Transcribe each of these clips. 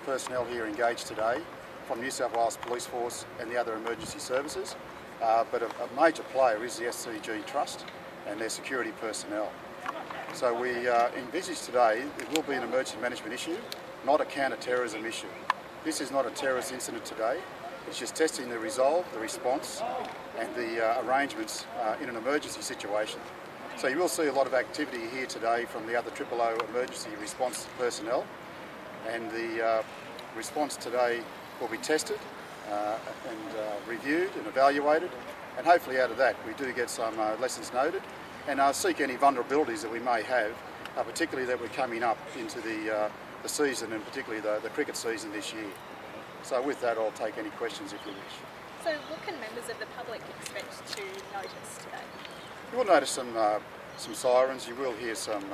Personnel here engaged today from New South Wales Police Force and the other emergency services, but a major player is the SCG Trust and their security personnel. So we envisage today it will be an emergency management issue, not a counter-terrorism issue. This is not a terrorist incident today. It's just testing the resolve, the response and the arrangements in an emergency situation. So you will see a lot of activity here today from the other OOO emergency response personnel, and the response today will be tested and reviewed and evaluated, and hopefully out of that we do get some lessons noted and seek any vulnerabilities that we may have, particularly that we're coming up into the season, and particularly the cricket season this year. So with that, I'll take any questions if you wish. So what can members of the public expect to notice today? You will notice some sirens, you will hear some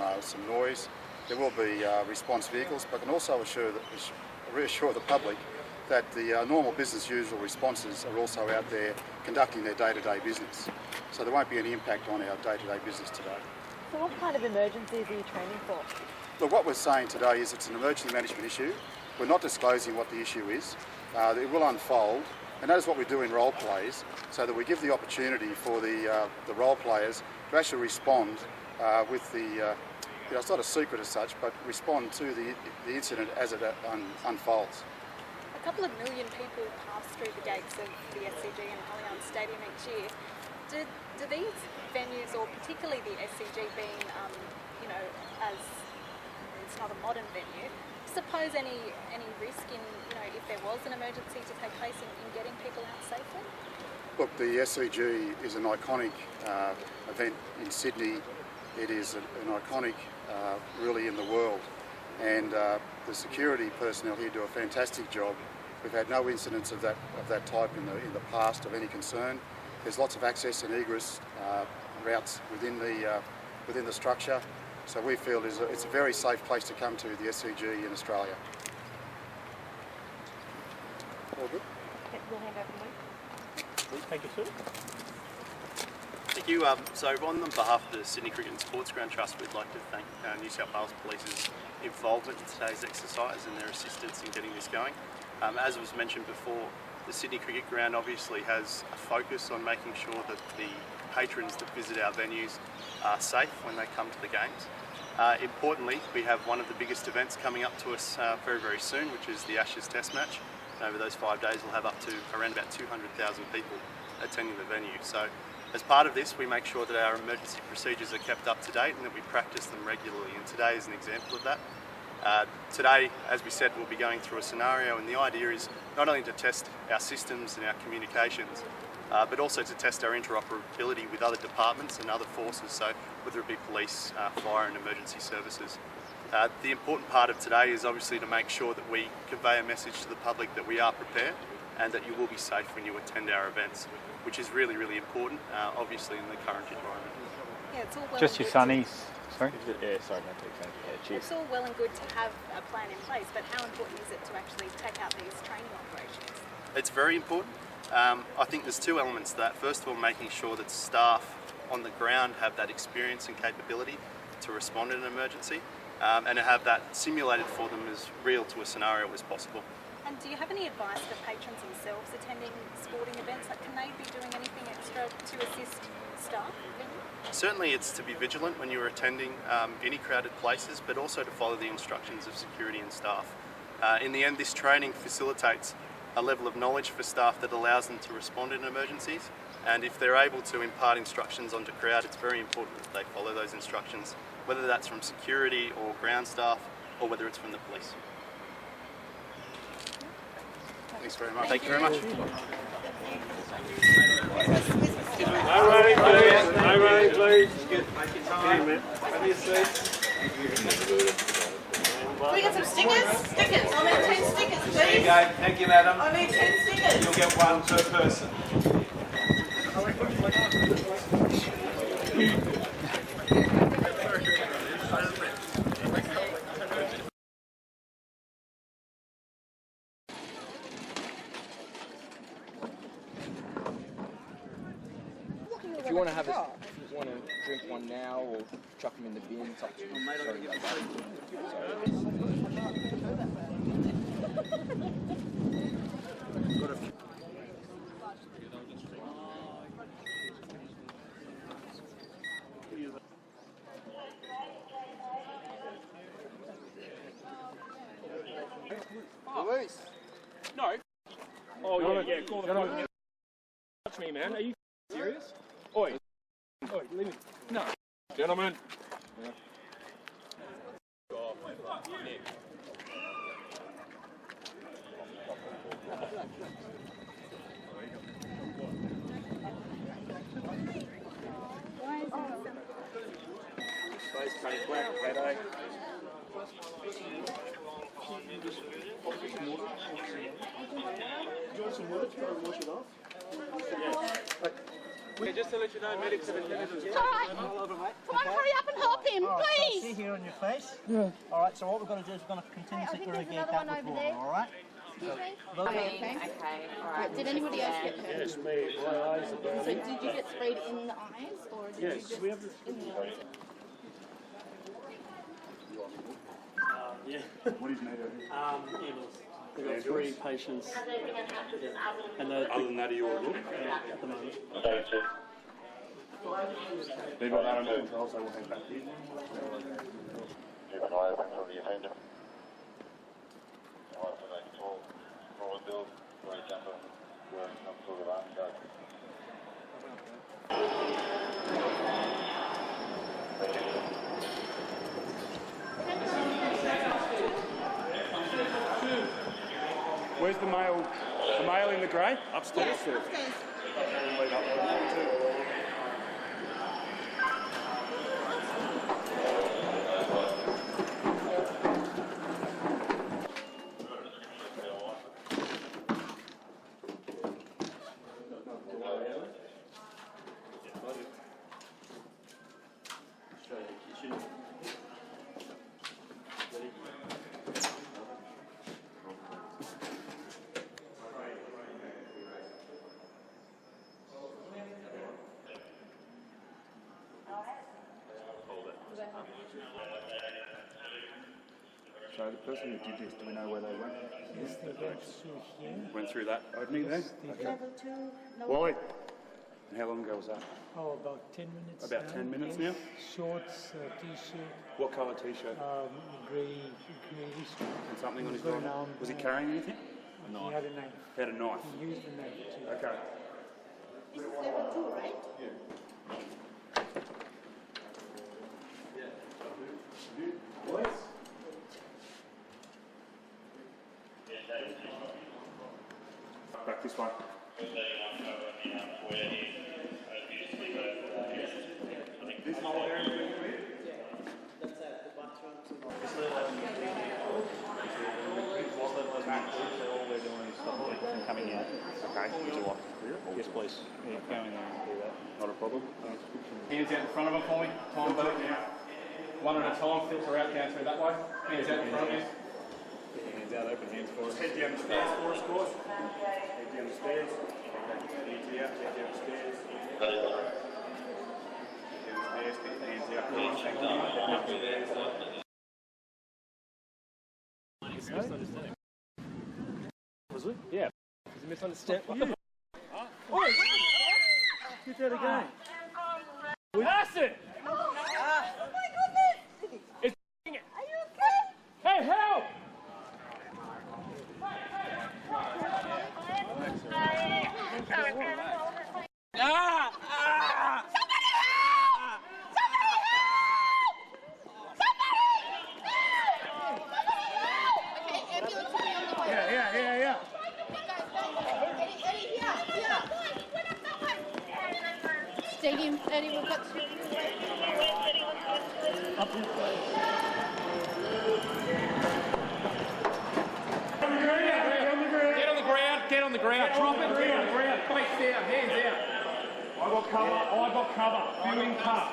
noise. There will be response vehicles, but I can also reassure the public that the normal business usual responses are also out there conducting their day-to-day business. So there won't be any impact on our day-to-day business today. So what kind of emergencies are you training for? Look, what we're saying today is it's an emergency management issue. We're not disclosing what the issue is. It will unfold, and that is what we do in role plays, so that we give the opportunity for the role players to actually respond with the, it's not a secret as such, but respond to the incident as it unfolds. A couple of million people pass through the gates of the SCG and Allianz Stadium each year. Do these venues, or particularly the SCG being, as it's not a modern venue, suppose any risk in, if there was an emergency to take place in getting people out safely? Look, the SCG is an iconic event in Sydney. It is an iconic really in the world, and the security personnel here do a fantastic job. We've had no incidents of that type in the past of any concern. There's lots of access and egress routes within the structure, so we feel it's a very safe place to come to, the SCG in Australia. All good? We'll hand over to Mike. Thank you, sir. Thank you. So on behalf of the Sydney Cricket and Sports Ground Trust, we'd like to thank New South Wales Police's involvement in today's exercise and their assistance in getting this going. As was mentioned before, the Sydney Cricket Ground obviously has a focus on making sure that the patrons that visit our venues are safe when they come to the games. Importantly, we have one of the biggest events coming up to us very, very soon, which is the Ashes Test match. And over those 5 days, we'll have up to around about 200,000 people attending the venue. So as part of this, we make sure that our emergency procedures are kept up to date and that we practice them regularly. And today is an example of that. Today, as we said, we'll be going through a scenario, and the idea is not only to test our systems and our communications, but also to test our interoperability with other departments and other forces, so whether it be police, fire and emergency services. The important part of today is obviously to make sure that we convey a message to the public that we are prepared and that you will be safe when you attend our events, which is really, really important, obviously in the current environment. Yeah, it's all well Just and your good sunnies. Sorry? Yeah, sorry, no, take that. Yeah, cheers. It's all well and good to have a plan in place, but how important is it to actually take out these training operations? It's very important. I think there's two elements to that. First of all, making sure that staff on the ground have that experience and capability to respond in an emergency, and to have that simulated for them as real to a scenario as possible. And do you have any advice for patrons themselves attending sporting events? Like, can they be doing anything extra to assist staff? Certainly it's to be vigilant when you're attending any crowded places, but also to follow the instructions of security and staff. In the end, this training facilitates a level of knowledge for staff that allows them to respond in emergencies, and if they're able to impart instructions onto crowd, it's very important that they follow those instructions, whether that's from security or ground staff, or whether it's from the police. Thanks very much. Thank you very much. No running, please. No running, please. Good. Make your time. Have your seat. Can we get some stickers? Stickers. I need 10 stickers, please. There you go. Thank you, madam. I need 10 stickers. You'll get one per person. If you want to have if you want to drink one now or chuck them in the bin, it's up to you. Police. No. Oh, yeah, call the police. Touch me, man. Are you serious? Oi. Oi, leave me. No. Gentlemen. Face cutting black, payday. Yeah, just to let you know, medics have attended as well. Alright. Come on, hurry up and help him, please. See here on your face? Yeah. All right, so what we're going to do is we're going to continuously irrigate that with water, all right? Okay, alright. Did anybody else get hurt? Yes, me. My eyes are burning. So did you get sprayed in the eyes or did you just we have the... in the eyes? Yeah. What is needed? We've got 3 patients. And Other than that, are you all good? at the moment. They've got that under control, so we'll head back here. Keep an eye open for the offender. Forward build, right jumper, where some sort of arm go. Where's the male? The male in the grey? Upstairs? Upstairs. So the person who did this, do we know where they went? Yes, they went through here. Went through that opening there? Okay. Level 2, no. Why? And how long ago was that? Oh, about 10 minutes. About 10 minutes yes. now? Shorts, t-shirt, What colour t-shirt? greyish. And something on his He's got body? an arm. Was he carrying anything? He had a knife. He had a knife. He used the knife too. Okay. This is level 2, right? Back this way. Coming out. Okay. Would you like to clear it? Yes, please. Yeah, go in there and do that. Not a problem. Hands out in front of them for me. Time boat. One at a time. Filter out down through that way. Hands out in front of you. Get your hands out, open hands for us. Head down the stairs for us, boys. Head down the stairs. Hands out, head down the stairs. Head down the stairs, get the hands out. Was it? Yeah. It's a misunderstanding. Oi! Get that again. That's it! Oh my goodness! It's Are you okay? Hey, help! Okay, ambulance will be on the way. Yeah. Eddie, here. Stadium, Eddie, we've got to. Get on the ground. Drop it. Get on the ground. Face down. Hands out. I got cover. Feeling cut.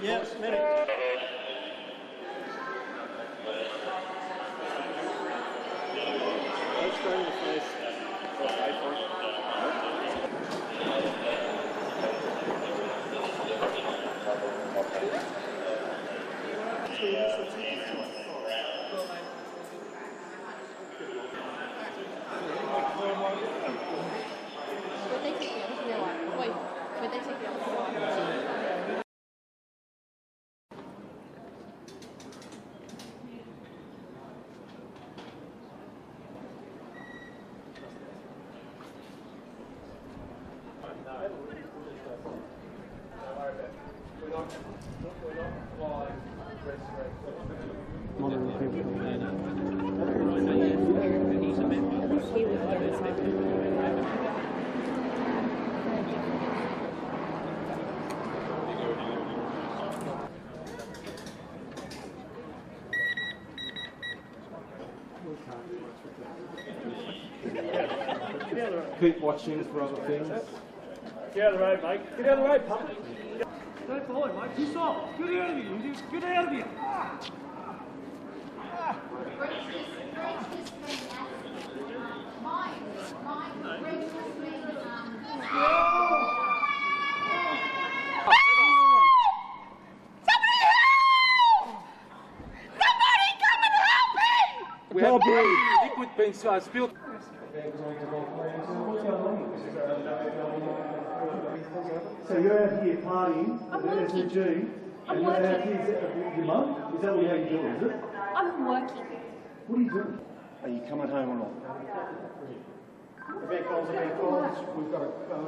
Yes, medic. Let's go in the face. Keep watching for other things. Get out of the road, mate. Get out of the road, puppy. Don't follow him, mate. Piss off. Get out of here. Get out of here. We have liquid being spilled. So you're out here partying with the SCG, and you're out here, is that your mum? Is that what you're doing, is it? I'm working. What are you doing? Are you coming home or not? Event calls, we've got to go.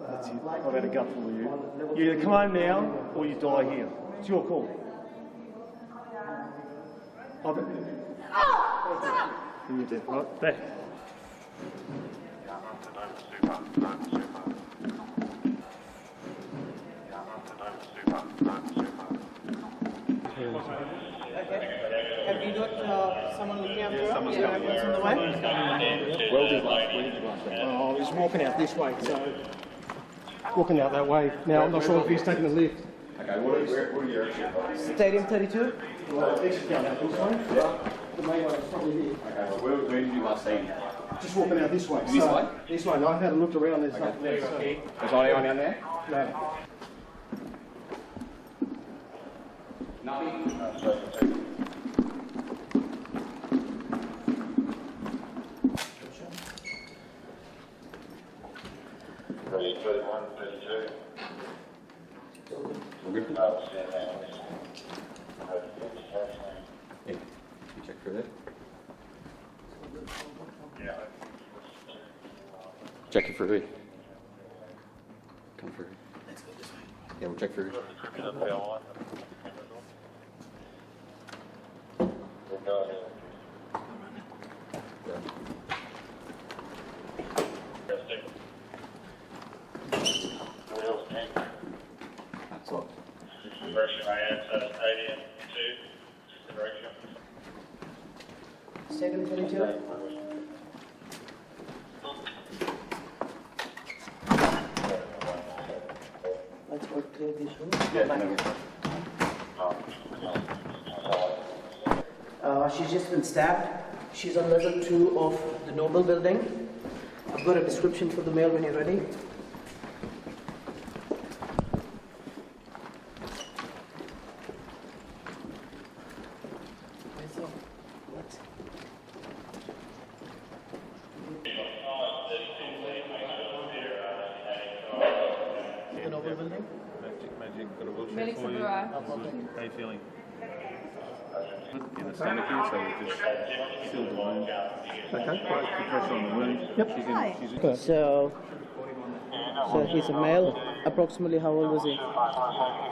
That's it. I've had a gut for you. You either come home now, or you die here. It's your call. You did, right? There. Have you got someone looking after us? Someone's on the way? Well did last week. Oh, he's walking out this way, so... Walking out that way. Now, I'm not sure if he's taking a lift. Okay, what are your Stadium 32? Well, exit going out this way. Yeah. The main way is probably here. Okay, well, where did you last see him? Just walking out this way. This way? This way. No, I had a look around. There's nothing there. So. Is anyone down there? No. Nothing? Ready, 31, 32. We're good? No, stand down. Yeah. You check through there? Yeah. Check it through. Come through. Yeah, we'll check through. That's all. Direction I am, Stadium 2. Direction. Stadium 32? Let's go clear this room. She's just been stabbed. She's on level 2 of the Noble building. I've got a description for the mail when you're ready. The Noble building? Magic, got a wheelchair Medics for have you. arrived. How you feeling? In the stomach here, so we've just sealed the wound. Okay, great. Put pressure on the wound. Yep. So he's a male. Approximately how old was he?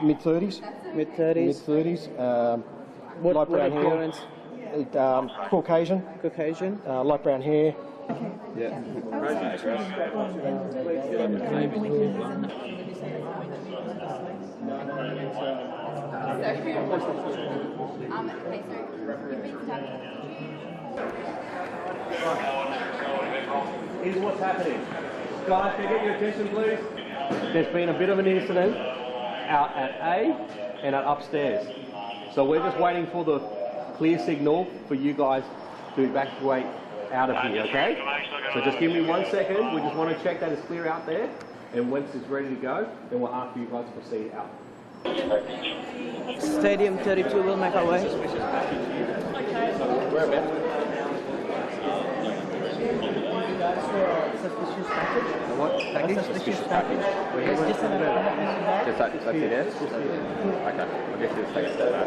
Mid-30s. Mid-30s. Mid-30s. What light brown appearance? hair. Caucasian. Caucasian. Light brown hair. Yeah. Here's what's happening. Guys, can I get your attention, please? There's been a bit of an incident out at A and at upstairs. So we're just waiting for the clear signal for you guys to evacuate out of here, okay? So just give me 1 second. We just want to check that it's clear out there. And once it's ready to go, then we'll ask you guys to proceed out. Stadium 32 will make our way. Whereabouts? Suspicious package. What? Package? Suspicious package. Yes, just in a Just that's it, yes? Okay, I guess you'll take a step back.